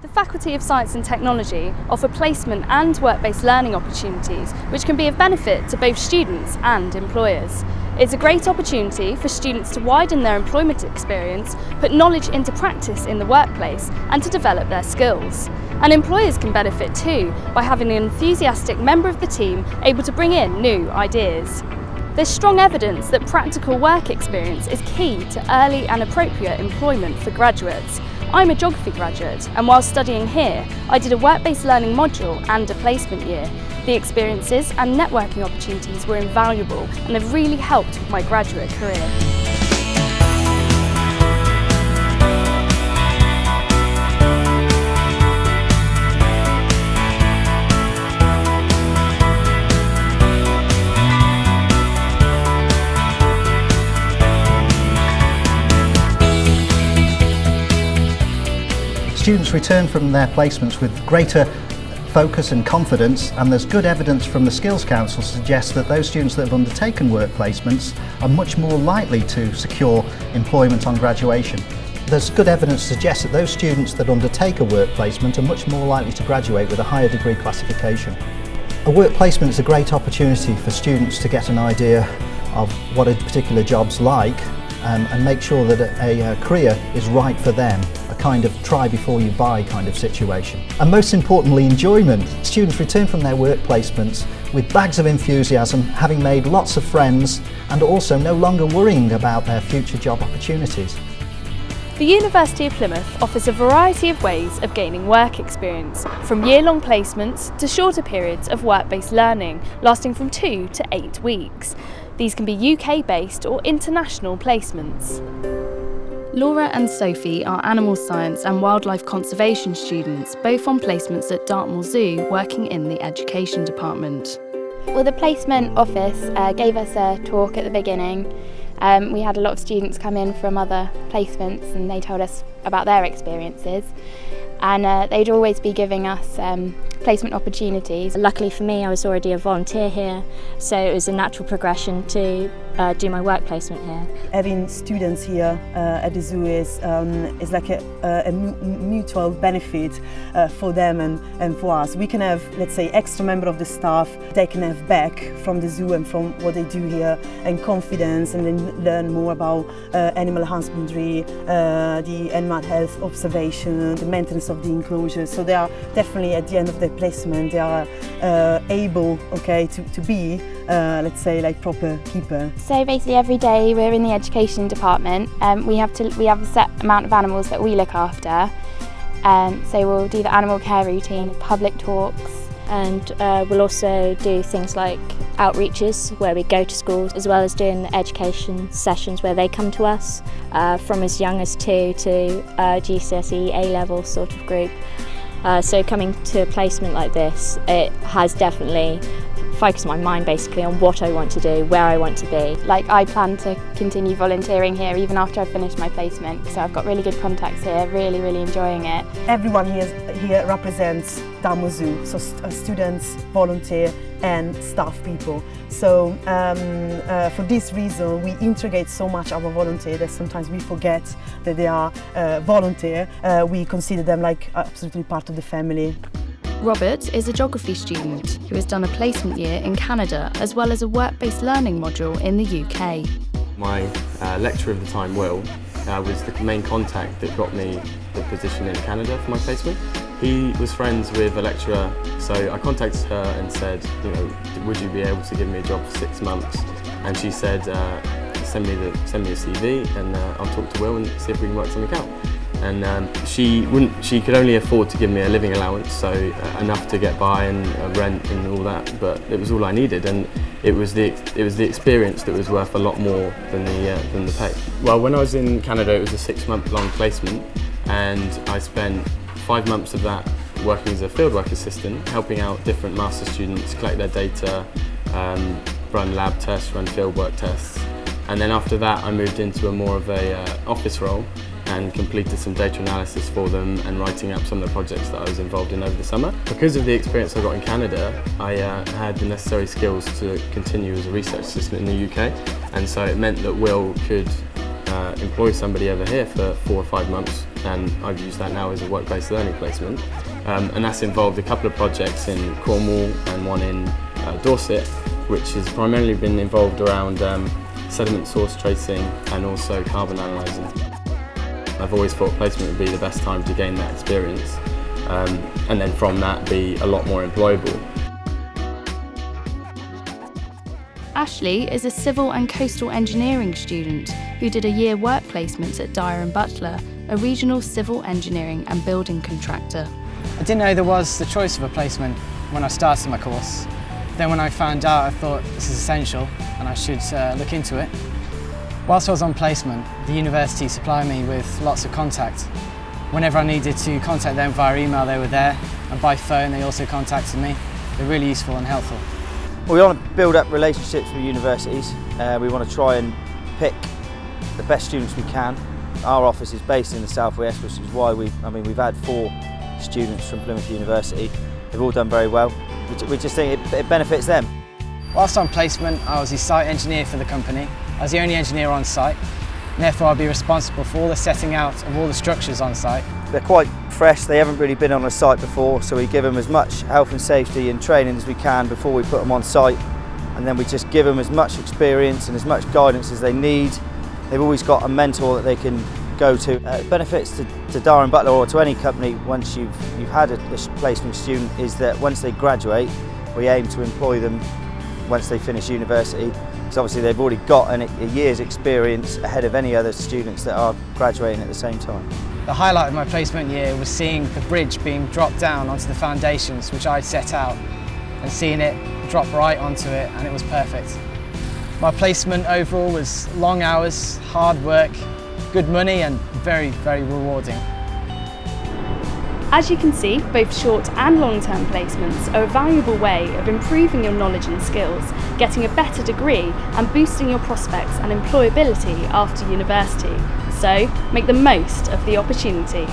The Faculty of Science and Technology offer placement and work-based learning opportunities which can be of benefit to both students and employers. It's a great opportunity for students to widen their employment experience, put knowledge into practice in the workplace and to develop their skills. And employers can benefit too by having an enthusiastic member of the team able to bring in new ideas. There's strong evidence that practical work experience is key to early and appropriate employment for graduates. I'm a geography graduate, and while studying here, I did a work-based learning module and a placement year. The experiences and networking opportunities were invaluable and have really helped with my graduate career. Students return from their placements with greater focus and confidence, and there's good evidence from the Skills Council to suggest that those students that have undertaken work placements are much more likely to secure employment on graduation. There's good evidence to suggest that those students that undertake a work placement are much more likely to graduate with a higher degree classification. A work placement is a great opportunity for students to get an idea of what a particular job's like and make sure that a career is right for them, a kind of try before you buy kind of situation. And most importantly, enjoyment. Students return from their work placements with bags of enthusiasm, having made lots of friends and also no longer worrying about their future job opportunities. The University of Plymouth offers a variety of ways of gaining work experience, from year-long placements to shorter periods of work-based learning lasting from 2 to 8 weeks. These can be UK-based or international placements. Laura and Sophie are animal science and wildlife conservation students, both on placements at Dartmoor Zoo, working in the education department. Well, the placement office gave us a talk at the beginning. We had a lot of students come in from other placements and they told us about their experiences, and they'd always be giving us placement opportunities. Luckily for me, I was already a volunteer here, so it was a natural progression to do my work placement here. Having students here at the zoo is like a mutual benefit for them and for us. We can have, let's say, extra member of the staff they can have back from the zoo and from what they do here, and confidence, and then learn more about animal husbandry, the animal health observation, the maintenance of the enclosure. So they are definitely at the end of their placement, they are able, okay, to be, let's say, like proper keeper. So basically every day we're in the education department, we have a set amount of animals that we look after. So we'll do the animal care routine, public talks. And we'll also do things like outreaches where we go to schools, as well as doing the education sessions where they come to us, from as young as 2 to GCSE A-level sort of group. So coming to a placement like this, it has definitely focused my mind basically on what I want to do, where I want to be. Like, I plan to continue volunteering here even after I've finished my placement, so I've got really good contacts here, really enjoying it. Everyone here represents Dartmoor Zoo, so students, volunteer and staff people. So for this reason we integrate so much our volunteer that sometimes we forget that they are volunteer. We consider them like absolutely part of the family. Robert is a geography student who has done a placement year in Canada as well as a work-based learning module in the UK. My lecturer of the time, Will, was the main contact that got me the position in Canada for my placement. He was friends with a lecturer, so I contacted her and said, you know, would you be able to give me a job for 6 months? And she said, send me a CV and I'll talk to Will and see if we can work something out. And she could only afford to give me a living allowance, so enough to get by and rent and all that. But it was all I needed, and it was the experience that was worth a lot more than the pay. Well, when I was in Canada, it was a 6-month-long placement, and I spent 5 months of that working as a fieldwork assistant, helping out different master students collect their data, run lab tests, run fieldwork tests, and then after that I moved into a more of a office role and completed some data analysis for them and writing up some of the projects that I was involved in over the summer. Because of the experience I got in Canada, I had the necessary skills to continue as a research assistant in the UK, and so it meant that Will could employ somebody over here for 4 or 5 months, and I've used that now as a work-based learning placement. And that's involved a couple of projects in Cornwall and one in Dorset, which has primarily been involved around sediment source tracing and also carbon analysing. I've always thought placement would be the best time to gain that experience, and then from that be a lot more employable. Ashley is a civil and coastal engineering student who did a year work placement at Dyer & Butler, a regional civil engineering and building contractor. I didn't know there was the choice of a placement when I started my course. Then when I found out, I thought this is essential and I should look into it. Whilst I was on placement, the university supplied me with lots of contacts. Whenever I needed to contact them via email, they were there, and by phone they also contacted me. They're really useful and helpful. We want to build up relationships with universities. We want to try and pick the best students we can. Our office is based in the southwest, which is why we've had 4 students from Plymouth University. They've all done very well. We just think it benefits them. Whilst on placement, I was the site engineer for the company. I was the only engineer on site, and therefore I'll be responsible for all the setting out of all the structures on site. They're quite fresh, they haven't really been on a site before, so we give them as much health and safety and training as we can before we put them on site, and then we just give them as much experience and as much guidance as they need. They've always got a mentor that they can go to. Benefits to Dyer & Butler or to any company once you've had a placement student is that once they graduate, we aim to employ them once they finish university, because obviously they've already got a year's experience ahead of any other students that are graduating at the same time. The highlight of my placement year was seeing the bridge being dropped down onto the foundations which I'd set out, and seeing it drop right onto it, and it was perfect. My placement overall was long hours, hard work, good money and very, very rewarding. As you can see, both short and long-term placements are a valuable way of improving your knowledge and skills, getting a better degree and boosting your prospects and employability after university. So, make the most of the opportunity.